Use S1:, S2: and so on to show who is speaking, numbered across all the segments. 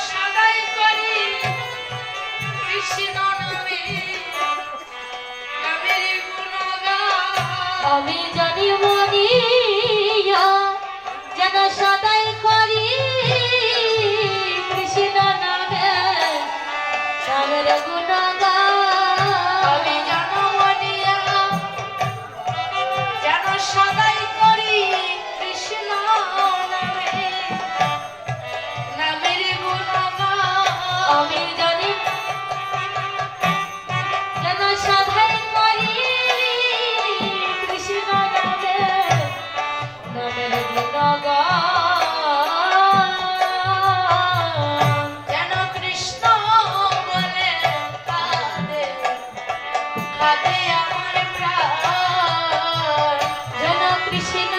S1: সদাই করি আমি জানি মনিয়া যেন সদাই করি কৃষ্ণ নামে নামের গুণগান।
S2: আমি জানো মনিয়া যেন সদাই করি কৃষ্ণ নামে নামের গুণগান।
S1: আমি জানি যেন সদাই করি কৃষ্ণ নামে নামের গুণগান।
S2: যেন কৃষ্ণ বলে কাঁদে কাঁদে আমার প্রাণ।
S1: যেন কৃষ্ণ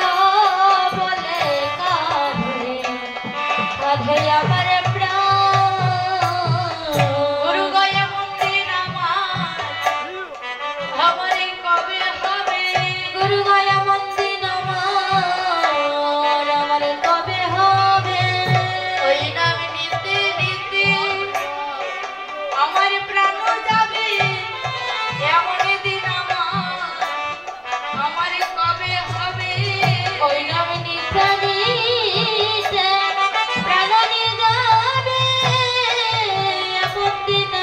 S1: বলে কাঁধে কাঁধে আমার প্রাণ।
S2: গুরু গয়া মন্দির আমার আমারে কবে হবে?
S1: গুরু গয়া মন্দির আমার কবে হবে?
S2: ওই নাম নিতে নিতে আমার প্রাণ যাবে, এমন দিন আমার কবে হবে?
S1: ওই নাম নিতে নিতে প্রাণ নিয়ে যাবে, এমন দিন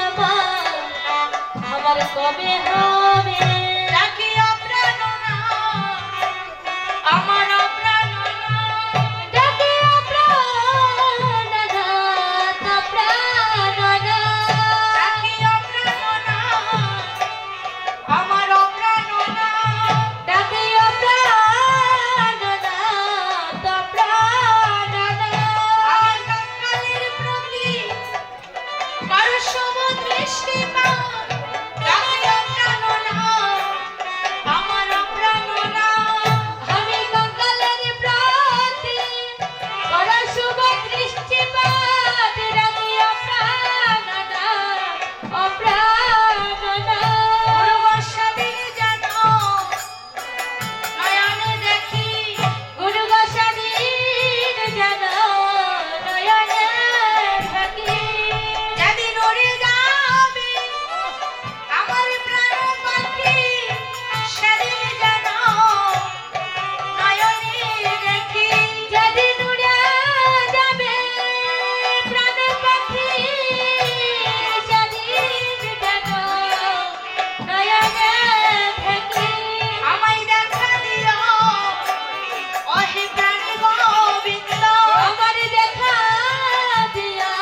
S1: আমার কবে হবে?
S2: ডাকি অপ্রাণ না, আমার অপ্রাণ না।
S1: ডাকি প্রাণনাথ প্রাণনাথ।
S2: ডাকি অপ্রাণ না, আমার অপ্রাণ না।
S1: ডাকি প্রাণনাথ প্রাণনাথ।
S2: আমার কাঙ্গালের প্রতি পারশব দৃষ্টিপাত। ডাকি অপ্রাণ না, আমার অপ্রাণ না।
S1: আমি কঙ্কালের প্রতি বড় শুভ দৃষ্টিপাত। ডাকি প্রাণনাথ প্রাণনাথ।
S2: গুরু গোস্বামী যেন নয়নে দেখি,
S1: গুরু গোসাদীন যেন নয়নে থাকি।
S2: যেদিন উড়ে যাবে আমার প্রাণ পাখি, সেদিন যেন নয়নে দেখি।
S1: যেদিন উড়ে যাবে প্রাণ পাখি, সেদিন যেন নয়নে থাকি।
S2: আমায় দেখা দিও ওহে প্রাণ গোবিন্দ।
S1: আমার দেখা দিও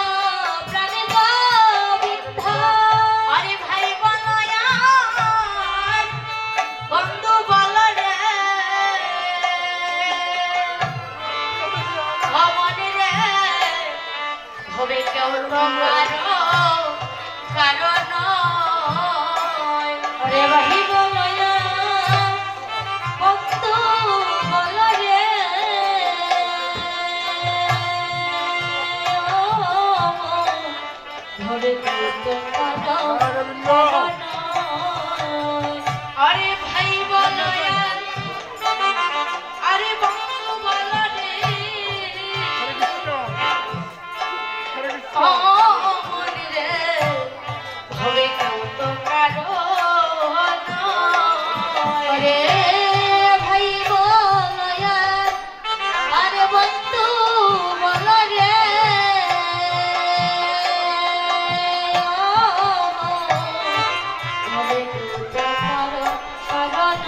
S1: প্রাণ গোবিন্দ।
S2: আরে ভাই বলয়ার বন্ধু বল রে, ভবনে রে হবে কেউ তোমারও কারণ।
S1: ওরে ভাই বলয়া ভক্ত বল রে, ধরে তোমার চরণ।
S2: আরে ভাই বলয়ার আরে বন্ধু বল রে, ও মনে রে হবে কেউ তোমারও
S1: ওরে ভাই বলয়া আরে বন্ধু বল রে, ধরে তোমার চরণ।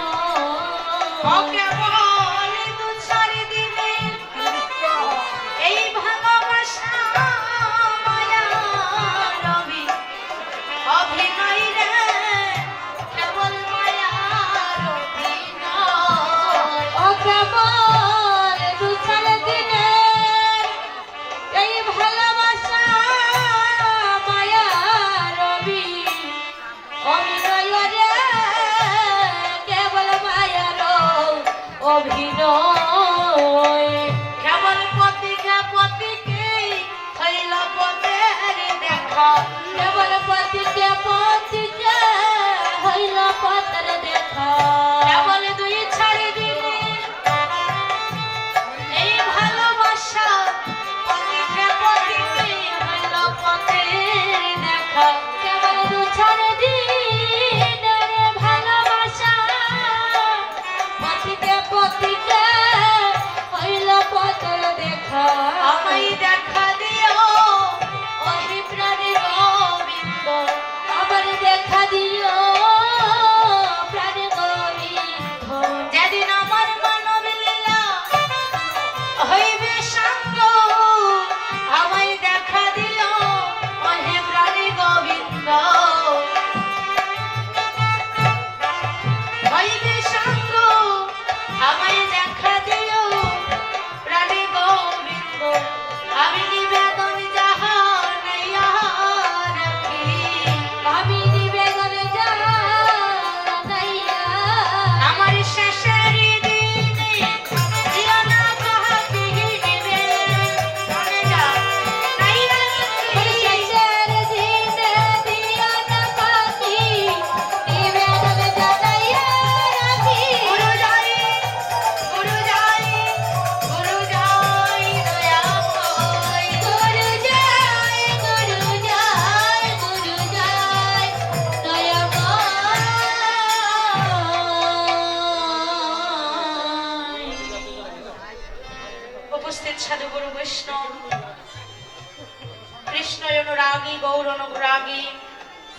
S2: আগে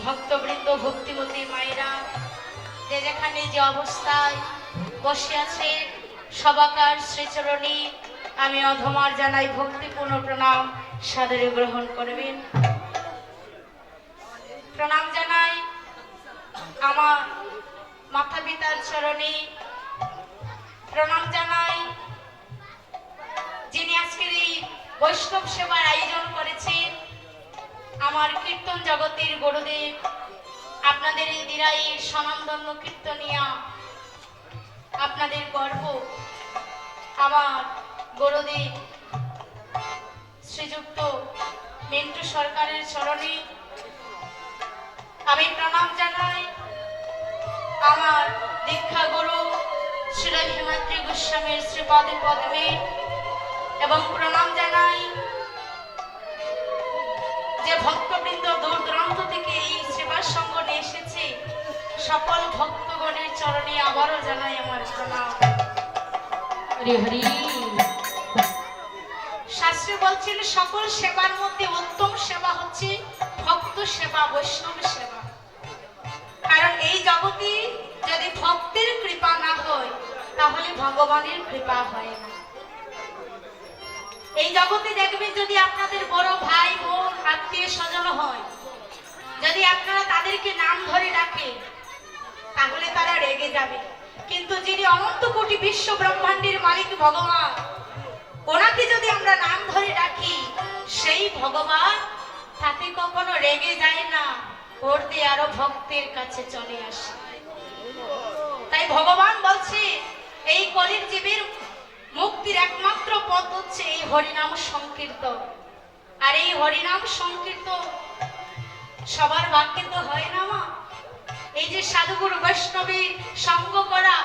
S2: ভক্তবৃন্দ ভক্তিমতী মায়েরা যে যেখানে যে অবস্থায় বসে আছে সবাকার শ্রীচরণী আমি অধমার জানাই ভক্তিপূর্ণ প্রণাম সাদরে গ্রহণ করবেন। প্রণাম জানাই আমার মাতা পিতার চরণে, প্রণাম জানাই যিনি আজকের এই বৈষ্ণব সেবার আয়োজন করেছেন আমার কীর্তন জগতের গুরুদেব। আপনাদের এই দিরাই সনামধন্য কীর্তনিয়া আপনাদের গর্ব আমার গুরুদেব শ্রীযুক্ত মিন্টু সরকারের চরণে আমি প্রণাম জানাই আমার দীক্ষা গুরু শ্রী হিমাদ্রি গোস্বামীর শ্রীপাদে পদ্মে, এবং প্রণাম জানাই যে ভক্তবৃন্দ দূর দূরান্ত থেকে এই সেবার সঙ্গনে এসেছে সকল ভক্তগণের চরণে আবারও জানাই আমার প্রণাম।
S1: হরি হরি।
S2: শাস্ত্রে বলছেন সকল সেবার মধ্যে উত্তম সেবা হচ্ছে ভক্ত সেবা, বৈষ্ণব সেবা। কারণ এই জগতে যদি ভক্তের কৃপা না হয় তাহলে ভগবানের কৃপা হয় না। এই জগতে দেখবেন যদি আপনাদের বড় ভাই বোন আত্মীয় স্বজন হয়, যদি আপনারা তাদেরকে নাম ধরে ডাকেন তাহলে তারা রেগে যাবে। কিন্তু যিনি অনন্ত কোটি বিশ্ব ব্রহ্মাণ্ডের মালিক ভগবান, ওনাকে যদি আমরা নাম ধরে ডাকি সেই ভগবান তাতে কখনো রেগে যায় না, করতে আরো ভক্তের কাছে চলে আসে। তাই ভগবান বলছে এই কলির জীবের মুক্তির একমাত্র পথ হচ্ছে এই হরিনাম সংকীর্তন। আর এই হরিনাম সংকীর্তন সবার ভাগ্যে তো হয় না মা। এই যে সাধুগুরু বৈষ্ণবীর সঙ্গ করা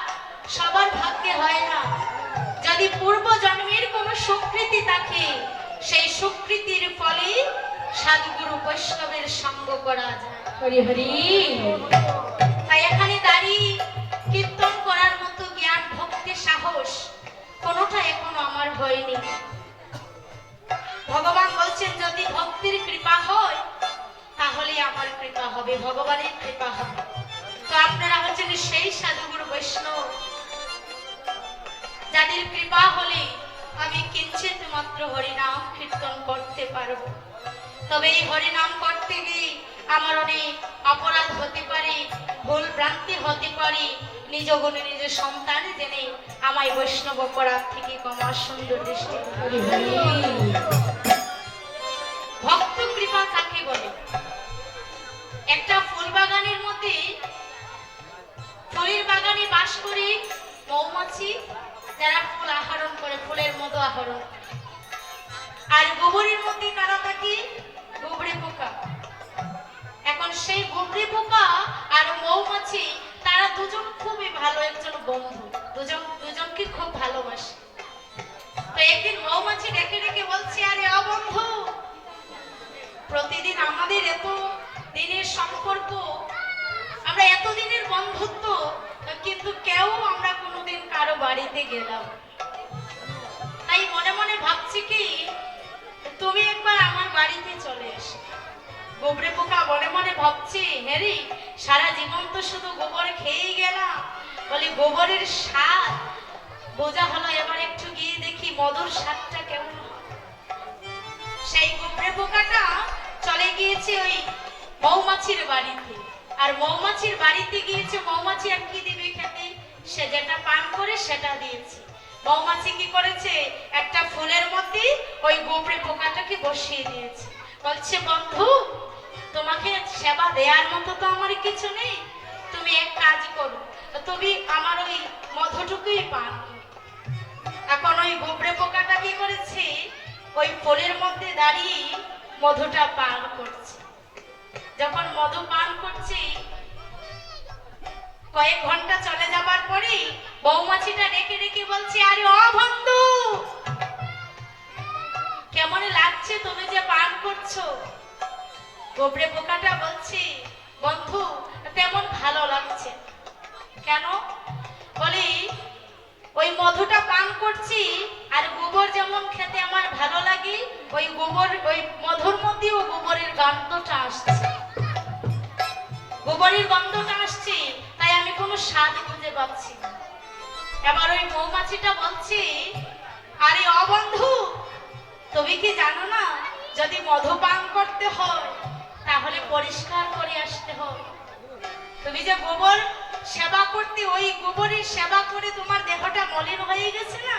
S2: সবার ভাগ্যে হয় না। যদি পূর্ব জন্মের কোনো সুকৃতি থাকে সেই সুকৃতির ফলে সাধুগুরু বৈষ্ণবের সঙ্গ করা যায়।
S1: হরি হরি।
S2: তাই এখানে দাঁড়িয়ে কীর্তন করার মতো জ্ঞান ভক্তি সাহস কোনোটা এখনো আমার হয়নি। ভগবান বলছেন যদি ভক্তির কৃপা হয় তাহলে আমার কৃপা হবে, ভগবানের কৃপা হবে। তো আপনারা হচ্ছেন সেই সাধুগুরু বৈষ্ণব যাদের কৃপা হলে আমি কিঞ্চিত মাত্র হরিনাম কীর্তন করতে পারবো। তবে এই হরিনাম করতে গিয়ে আমার অনেক অপরাধ হতে পারে, ভুল ভ্রান্তি হতে পারে। নিজ গুণে নিজ সন্তান জেনে আমায় বৈষ্ণব অপরাধ থেকে ক্ষমার সুন্দর দৃষ্টি। ভক্ত কৃপা কাকে বলে? একটা ফুল বাগানের মধ্যে ফুলের বাগানে বাস করে মৌমাছি যারা ফুল আহরণ করে, ফুলের মধু আহরণ। আর গোবরের মধ্যে কারা থাকে? গোবরে পোকা। এখন সেই গোবরে পোকা আর মৌমাছি তারা দুজন খুবই ভালো একজন বন্ধু, দুজনকে খুব ভালোবাসে। তো একদিন মৌমাছি ডেকে ডেকে বলছে, আরে ও বন্ধু, প্রতিদিন আমাদের এত দিনের সম্পর্ক, আমরা এত দিনের বন্ধুত্ব, কিন্তু কেউ আমরা কোনোদিন কারো বাড়িতে গেলাম। তাই মনে মনে ভাবছি কি তুমি একবার আমার বাড়িতে চলে এসো। গোবরে পোকা মনে মনে ভাবছি, হেরি সারা জীবন তো শুধু গোবর খেয়েই গেলাম, বলি গোবরের স্বাদ বোঝা হলো, এবার একটু গিয়ে দেখি মধুর স্বাদটা কেমন। সেই গোবরে পোকাটা চলে গিয়েছে ওই মৌমাছির বাড়িতে। আর মৌমাছির বাড়িতে গিয়েছে, মৌমাছি আর কি দিবে খেতে? সে যেটা পান করে সেটা দিয়েছে। মৌমাছি কি করেছে? একটা ফুলের মধ্যে ওই গোবরে পোকাটাকে বসিয়ে দিয়েছে। বলছে, বন্ধু তোমাকে সেবা দেওয়ার মতো তো আমার কিছু নেই, তুমি এক কাজ করো, তুমি আমার ওই মধুটুকুই পান করো। এখন ওই গোবরে পোকাটা কি করেছে? ওই ফুলের মধ্যে দাঁড়িয়ে মধুটা পান করছে। যখন মধু পান করছে, কয়েক ঘন্টা চলে যাবার পরে মৌমাছিটা ডেকে ডেকে বলছে, আরে ও বন্ধু, কেমন লাগছে তুমি যে পান করছো? গোবরে পোকাটা বলছে, বন্ধু তেমন ভালো লাগছে। কেন? বলি ওই মধুটা পান করছি আর গোবর যেমন খেতে আমার ভালো লাগে, ওই গোবর ওই মধুর মধ্যেও গোবরের গন্ধটা আসছে। গোবরের গন্ধটা আসছে, তাই আমি কোনো স্বাদ খুঁজে পাচ্ছি না। এবার ওই মৌমাছিটা বলছি, আরে অবন্ধু, তুমি কি জানো না যদি মধু পান করতে হয় তাহলে পরিষ্কার করে আসতে হয়। তুমি যে গোবর সেবা করতে, ওই গোবরের সেবা করে তোমার দেহটা মলিন হয়ে গেছে না,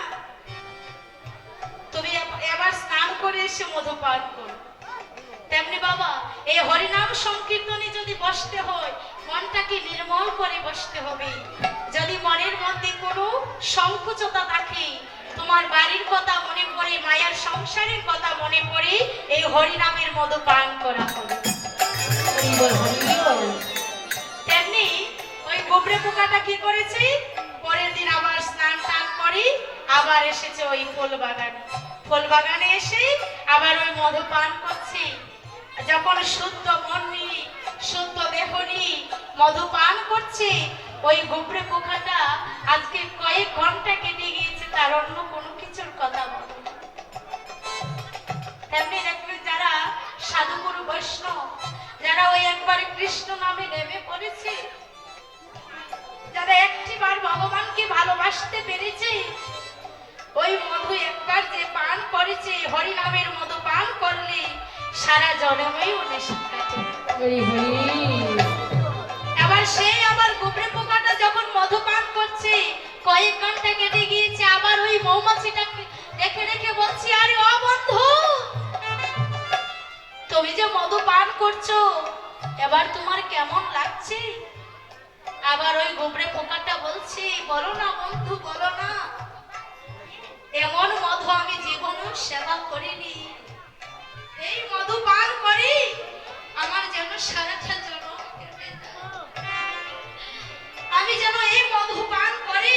S2: তুমি এবার স্নান করে এসে মধু পান করো। তেমনি বাবা, এই হরিনাম সংকীর্তনে যদি বসতে হয় মনটাকে নির্মল করে বসতে হবে। যদি মনের মধ্যে কোনো সংকুচতা থাকে, তোমার বাড়ির কথা মনে পড়ে, মায়ের সংসারের কথা মনে পড়ে, এই হরিনামের মধু পান করা হবে। তেমনি ওই গোবরে পোকাটা কি করেছে, পরের দিন আবার স্নান টান করে আবার এসেছে ওই ফুল বাগানে। ফুল বাগানে এসে আবার ওই মধু পান করছে। যখন শুদ্ধ মন নিয়ে, শুদ্ধ দেহ নিয়ে মধু পান করছে, ওই গোবরে পোকাটা আজকে কয়েক ঘন্টা কেটে গিয়েছে, তার অন্য কোনো কিছুর কথা বলে। তেমনি দেখবে যারা সাধুগুরু বৈষ্ণব, যারা ওই একবারে কৃষ্ণ নামে নেমে পড়েছে, যারা একটিবার ভগবানকে ভালোবাসতে পেরেছে, ওই মধু একবার যে পান করেছে, হরি নামের মধু পান করলে সারা জন্মেই নেশা কাটে। আবার সেই আবার গোবরে পোকাটা যখন মধু পান করছে, কয়েক ঘন্টা কেটে গিয়েছে, আবার ওই মৌমাছিটাকে দেখে দেখে বলছি, আরে ও বন্ধু, তুমি যে মধু পান করছো এবার তোমার কেমন লাগছে? আবার ওই গোবরে পোকাটা বলছি, বলো না বন্ধু, বলো না, এমন মধু আমি জীবনে সেবা করিনি। এই মধু পান করি আমার যেন সারাটা জন্ম কেটে যায়। আমি যেন এই মধু পান করি,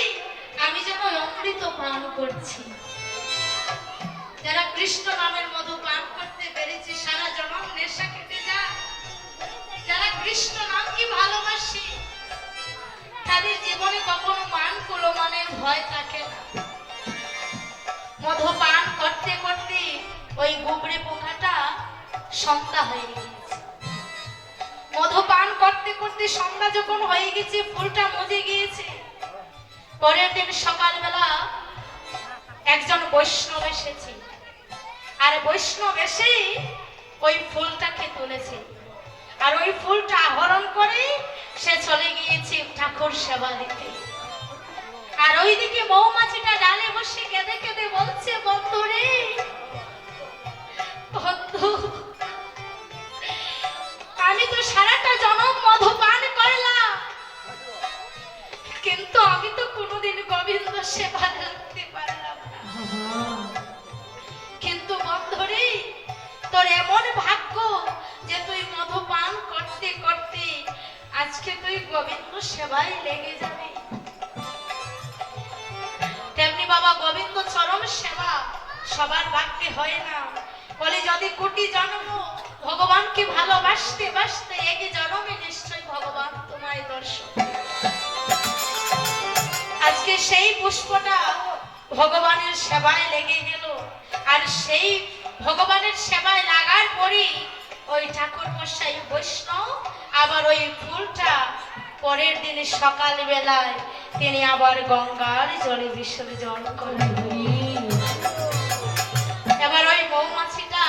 S2: আমি যেন অমৃত পান করছি। যারা কৃষ্ণ নামের মধু পান করতে পেরেছে সারা জন্ম নেশা কেটে যায়। যারা কৃষ্ণ নামকে ভালোবাসে তাদের জীবনে কখনো মান কুলমানের ভয় থাকে না। মধু পান করতে করতে ওই গোবরে পোকাটা সন্ধ্যা হয়ে গিয়েছে। মধু পান করতে করতে সন্ধ্যা যখন হয়ে গেছে, ফুলটা মজে গিয়েছে। পরের দিন সকালবেলা একজন বৈষ্ণব এসেছে, আর বৈষ্ণব এসে ওই ফুলটাকে তুলেছে, আর ওই ফুলটা আহরণ করে সে চলে গিয়েছে ঠাকুর সেবা দিতে। আর ওইদিকে মৌমাছিটা ডালে বসে কেঁদে কেঁদে বলছে, বন্ধু রে বন্ধু, আমি তো সারাটা জনম মধু পান করলাম, কিন্তু আমি তো কোনোদিন গোবিন্দ সেবা রাখতে পারলাম না। কিন্তু বন্ধু রে, তোর এমন ভাগ্য যে তুই মধু পান করতে করতে আজকে তুই গোবিন্দ সেবায় লেগে যাবে। তেমনি বাবা, গোবিন্দ চরম সেবা সবার ভাগ্যে হয় না। বলে যদি কোটি জন্ম ভগবানকে ভালোবাসতে বাসতে একই জন্মে নিশ্চয়ই ভগবান তোমায় দর্শন। আজকে সেই পুষ্পটা ভগবানের সেবায় লেগে গেল, আর সেই ভগবানের সেবায় লাগার পরই ওই ঠাকুর মশাই বৈষ্ণব আবার ওই ফুলটা পরের দিনে সকাল বেলায় তিনি আবার গঙ্গার জলে বিসর্জন করেন। এবার ওই মৌমাছিটা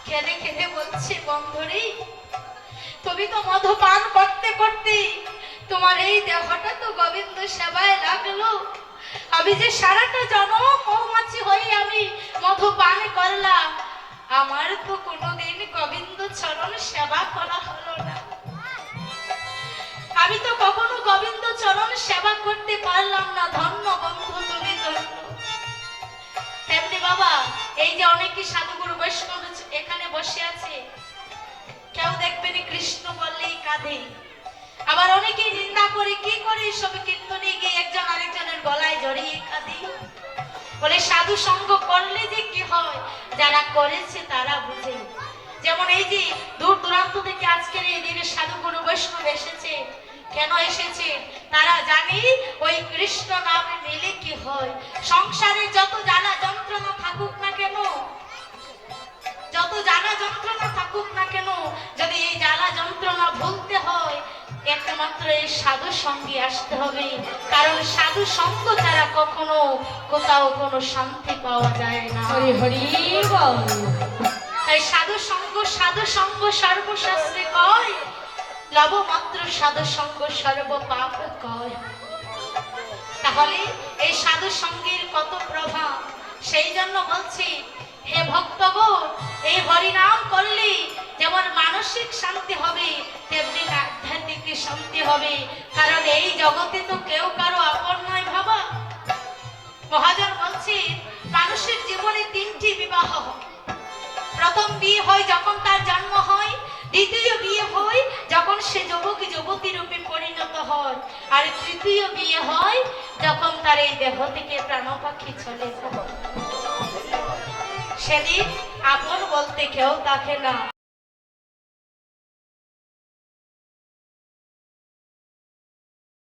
S2: খেদে খেদে বলছে, বন্ধুরে, তুমি তো মধু পান করতে করতে তোমার এই দেহটা তো গোবিন্দ সেবায় লাগলো, আমি যে সারাটা জন্ম মৌমাছি হয়ে আমি মধু পান করলাম, আমার তো কোনোদিন গোবিন্দ চরণ সেবা করা হলো না, আমি তো কখনো গোবিন্দ চরণ সেবা করতে পারলাম না। ধন্য বন্ধু, তুমি ধন্য। তেমনি বাবা, এই যে অনেকে সাধুগুরু বৈষ্ণব এখানে বসে আছে, কেউ দেখবেন কৃষ্ণ বললেই কাঁদে, আবার অনেকে নিন্দা করে, কি করে সব কীর্তনে গিয়ে একজন আরেকজনের গলায় জড়িয়ে কাঁদে। বলে সাধু সঙ্গ করলে যে কি হয়, যারা করেছে তারা বুঝে। যেমন এই যে দূর দূরান্ত থেকে আজকের এই দিনে সাধুগুরু বৈষ্ণব এসেছে, কেন এসেছে তারা জানি ওই কৃষ্ণ নামে মিলে কি হয়। সংসারে যত জ্বালা যন্ত্রণা থাকুক না কেন, যত জ্বালা যন্ত্রণা থাকুক না কেন, যদি এই জ্বালা যন্ত্রণা ভুলতে হয় একমাত্র এই সাধু সঙ্গে আসতে হবে, কারণ সাধু সঙ্গ ছাড়া কখনো কোথাও কোনো শান্তি পাওয়া যায় না।
S1: হরি হরি বল।
S2: তাই সাধু সঙ্গ সর্বশাস্ত্রে কয়, লবমাত্র সাধু সঙ্গ সর্ব পাপ কয়। তাহলে এই সাধু সঙ্গের কত প্রভাব, সেই জন্য বলছি হে ভক্তগণ, এই হরিনাম করলে যেমন মানসিক শান্তি হবে তেমনি আধ্যাত্মিক শান্তি হবে, কারণ এই জগতে তো কেউ কারো আপন নয় ভাবা। মহাজন বলছি মানুষের জীবনে 3টি বিবাহ হয়। প্রথম বিয়ে হয় যখন তার জন্ম হয়, দ্বিতীয় বিয়ে হয় যখন সে যুবকী যুবতী রূপে পরিণত হয়, আর তৃতীয় বিয়ে হয় যখন তার এই দেহ থেকে প্রাণ পাখি চলে যায়। সেদিন আপন বলতে কেউ থাকে না।